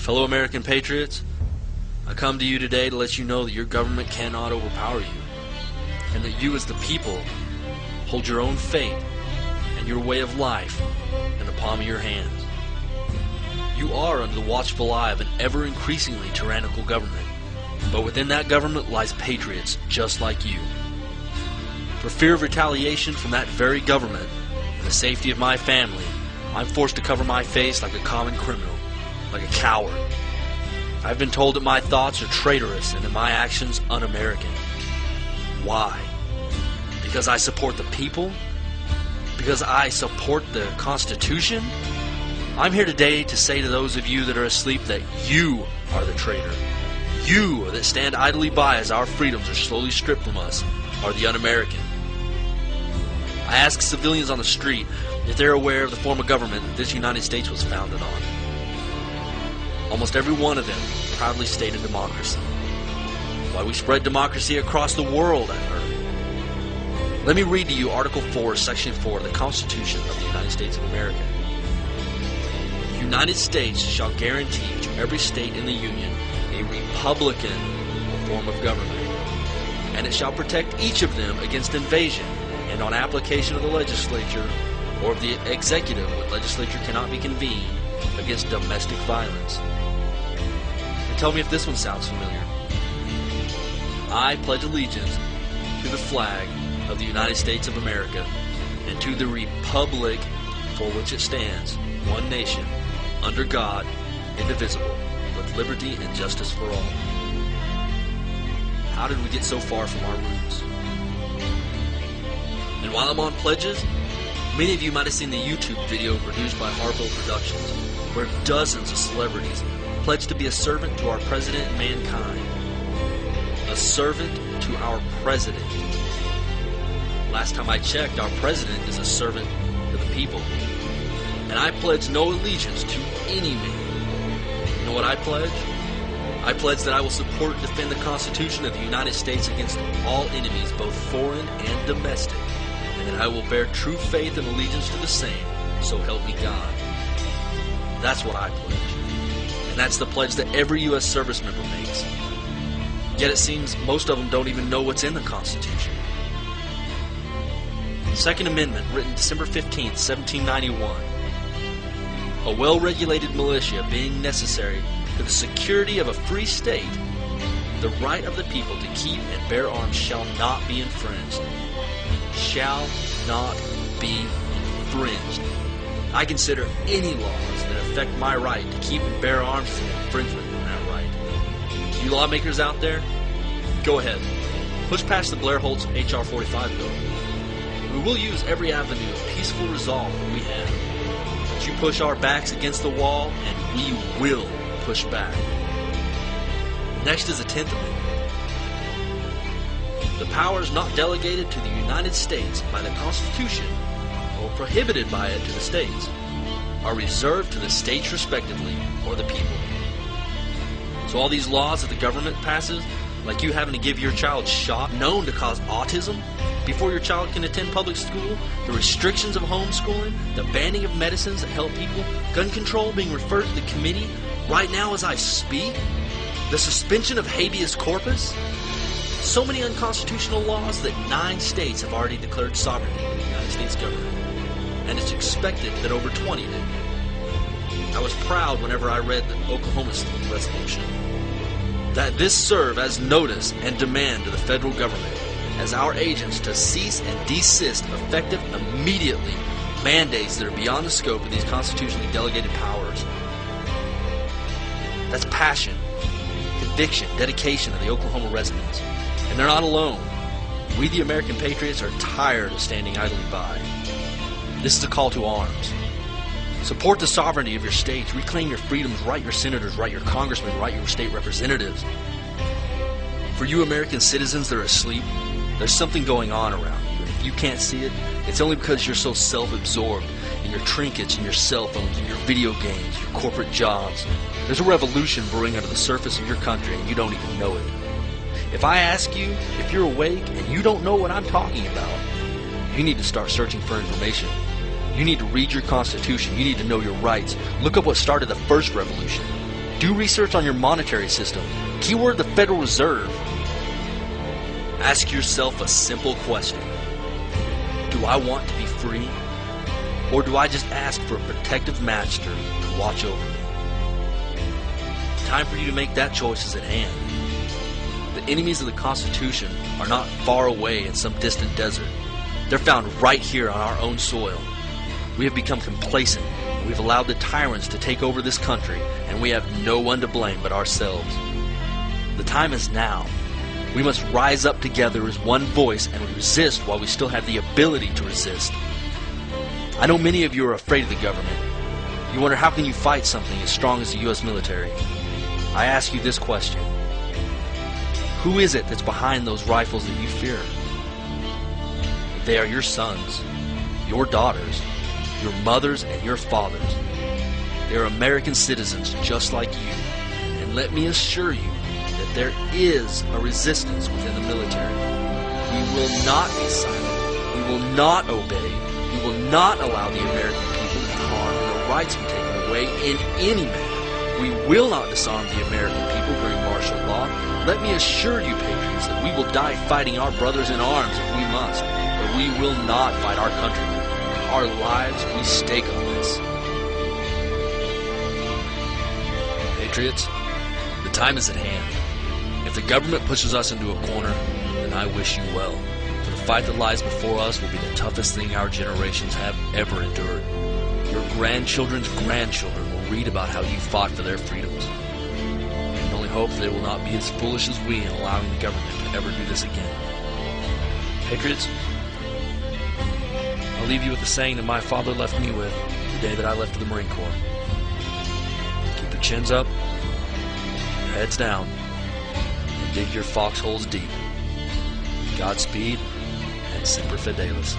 Fellow American patriots, I come to you today to let you know that your government cannot overpower you, and that you as the people hold your own fate and your way of life in the palm of your hands. You are under the watchful eye of an ever-increasingly tyrannical government, but within that government lies patriots just like you. For fear of retaliation from that very government and the safety of my family, I'm forced to cover my face like a common criminal, like a coward. I've been told that my thoughts are traitorous and that my actions un-American. Why? Because I support the people? Because I support the Constitution? I'm here today to say to those of you that are asleep that you are the traitor. You that stand idly by as our freedoms are slowly stripped from us are the un-American. I ask civilians on the street if they're aware of the form of government that this United States was founded on. Almost every one of them proudly stated democracy. Why we spread democracy across the world, I've heard. Let me read to you Article 4, Section 4 of the Constitution of the United States of America. The United States shall guarantee to every state in the Union a republican form of government, and it shall protect each of them against invasion, and on application of the legislature or of the executive when legislature cannot be convened, against domestic violence. And tell me if this one sounds familiar. I pledge allegiance to the flag of the United States of America and to the republic for which it stands, one nation, under God, indivisible, with liberty and justice for all. How did we get so far from our roots? And while I'm on pledges, many of you might have seen the YouTube video produced by Harville Productions, where dozens of celebrities pledged to be a servant to our president and mankind. A servant to our president. Last time I checked, our president is a servant to the people. And I pledge no allegiance to any man. You know what I pledge? I pledge that I will support and defend the Constitution of the United States against all enemies, both foreign and domestic, and that I will bear true faith and allegiance to the same, so help me God. That's what I pledge. And that's the pledge that every U.S. service member makes. Yet it seems most of them don't even know what's in the Constitution. Second Amendment, written December 15, 1791. A well-regulated militia being necessary to the security of a free state, the right of the people to keep and bear arms shall not be infringed. Shall not be infringed. I consider any laws that affect my right to keep and bear arms as an infringement on that right. You lawmakers out there, go ahead. Push past the Blair Holtz H.R. 45 bill. We will use every avenue of peaceful resolve that we have. But you push our backs against the wall, and we will push back. Next is the 10th Amendment. The powers not delegated to the United States by the Constitution or prohibited by it to the states are reserved to the states respectively or the people. So all these laws that the government passes, like you having to give your child shot known to cause autism before your child can attend public school, the restrictions of homeschooling, the banning of medicines that help people, gun control being referred to the committee right now as I speak, the suspension of habeas corpus, so many unconstitutional laws that 9 states have already declared sovereignty in the United States government, and it's expected that over 20 do. I was proud whenever I read the Oklahoma State resolution that this serve as notice and demand to the federal government as our agents to cease and desist effective immediately mandates that are beyond the scope of these constitutionally delegated powers. That's passion, conviction, dedication of the Oklahoma residents. And they're not alone. We, the American patriots, are tired of standing idly by. This is a call to arms. Support the sovereignty of your states. Reclaim your freedoms. Write your senators. Write your congressmen. Write your state representatives. For you American citizens that are asleep, there's something going on around you. And if you can't see it, it's only because you're so self-absorbed in your trinkets and your cell phones and your video games, your corporate jobs. There's a revolution brewing under the surface of your country and you don't even know it. If I ask you if you're awake and you don't know what I'm talking about, you need to start searching for information. You need to read your Constitution. You need to know your rights. Look up what started the first revolution. Do research on your monetary system. Keyword the Federal Reserve. Ask yourself a simple question. Do I want to be free? Or do I just ask for a protective master to watch over me? Time for you to make that choice is at hand. The enemies of the Constitution are not far away in some distant desert. They're found right here on our own soil. We have become complacent. We've allowed the tyrants to take over this country, and we have no one to blame but ourselves. The time is now. We must rise up together as one voice and resist while we still have the ability to resist. I know many of you are afraid of the government. You wonder how can you fight something as strong as the U.S. military? I ask you this question. Who is it that's behind those rifles that you fear? They are your sons, your daughters, your mothers, and your fathers. They are American citizens just like you. And let me assure you that there is a resistance within the military. We will not be silent. We will not obey. We will not allow the American people to be harmed and their rights be taken away in any manner. We will not disarm the American people during martial law. Let me assure you, patriots, that we will die fighting our brothers in arms if we must, but we will not fight our countrymen. Our lives we stake on this. Patriots, the time is at hand. If the government pushes us into a corner, then I wish you well. For the fight that lies before us will be the toughest thing our generations have ever endured. Your grandchildren's grandchildren will read about how you fought for their freedoms. And only hope they will not be as foolish as we in allowing the government to ever do this again. Patriots, I'll leave you with the saying that my father left me with the day that I left for the Marine Corps. Keep your chins up, your heads down, and dig your foxholes deep. Godspeed, and Semper Fidelis.